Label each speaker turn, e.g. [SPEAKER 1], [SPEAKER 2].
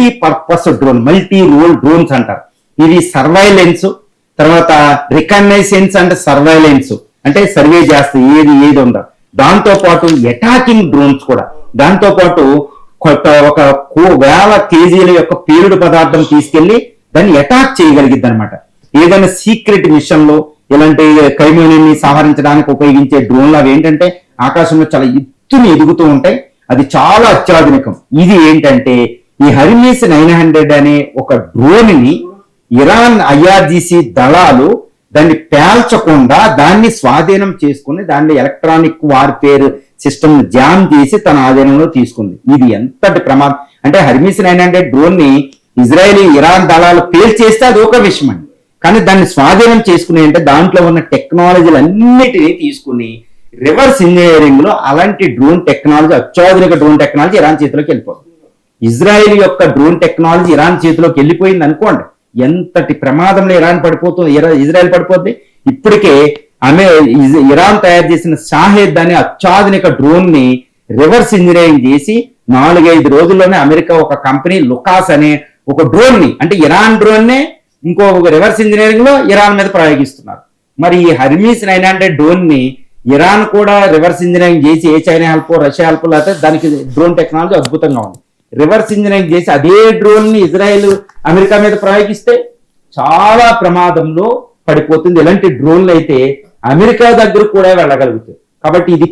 [SPEAKER 1] Multipurpose drone, multi role drones అంటారు. ఇది surveillance, తర్వాత రికగ్నైసెన్స్ అండ్ సర్వైలెన్స్ అంటే సర్వే చేస్తే ఏది ఉందో, దాంతో పాటు అటాకింగ్ డ్రోన్స్ కూడా, దాంతో పాటు ఒక వేల కేజీల యొక్క పేలుడు పదార్థం తీసుకెళ్లి దాన్ని అటాక్ చేయగలిగిద్ది అనమాట. ఏదైనా సీక్రెట్ మిషన్ లో ఇలాంటి క్రైమ్ని సంహరించడానికి ఉపయోగించే డ్రోన్లు అవి ఏంటంటే ఆకాశంలో చాలా ఎత్తుని ఎదుగుతూ ఉంటాయి. అది చాలా అత్యాధునికం. ఇది ఏంటంటే ఈ హెర్మీస్ 900 అనే ఒక డ్రోన్ ని ఇరాన్ IRGC దళాలు దాన్ని పేల్చకుండా దాన్ని స్వాధీనం చేసుకుని దాన్ని ఎలక్ట్రానిక్ వార్ఫేర్ సిస్టమ్ జామ్ చేసి తన ఆధీనంలో తీసుకుంది. ఇది ఎంతటి ప్రమాదం అంటే హెర్మీస్ 900 డ్రోన్ ని ఇజ్రాయెల్ ఇరాన్ దళాలు పేల్చేస్తే అది ఒక విషయం అండి. కానీ దాన్ని స్వాధీనం చేసుకుని అంటే దాంట్లో ఉన్న టెక్నాలజీలు అన్నిటినీ తీసుకుని రివర్స్ ఇంజనీరింగ్ లో అలాంటి డ్రోన్ టెక్నాలజీ, అత్యాధునిక డ్రోన్ టెక్నాలజీ ఇరాన్ చేతిలోకి వెళ్ళిపోతుంది. ఇజ్రాయెల్ యొక్క డ్రోన్ టెక్నాలజీ ఇరాన్ చేతిలోకి వెళ్ళిపోయింది అనుకోండి, ఎంతటి ప్రమాదంలో ఇజ్రాయెల్ పడిపోద్ది. ఇప్పటికే ఇరాన్ తయారు చేసిన షాహెద్ అనే అత్యాధునిక డ్రోన్ ని రివర్స్ ఇంజనీరింగ్ చేసి 4-5 రోజుల్లోనే అమెరికా ఒక కంపెనీ లుకాస్ అనే ఒక డ్రోన్ ని, అంటే ఇరాన్ డ్రోన్ నే ఇంకో రివర్స్ ఇంజనీరింగ్ లో ఇరాన్ మీద ప్రయోగిస్తున్నారు. మరి ఈ హెర్మీస్ 900 డ్రోన్ ని ఇరాన్ కూడా రివర్స్ ఇంజనీరింగ్ చేసి చైనా హెల్ప్ రష్యా హెల్ప్ లేకపోతే దానికి డ్రోన్ టెక్నాలజీ అద్భుతంగా ఉంది. రివర్స్ ఇంజనీరింగ్ చేసి అదే డ్రోన్ ని ఇజ్రాయెల్ అమెరికా మీద ప్రయోగిస్తే చాలా ప్రమాదంలో పడిపోతుంది. ఇలాంటి డ్రోన్లు అయితే అమెరికా దగ్గర కూడా వెళ్ళగలుగుతాయి. కాబట్టి ఇది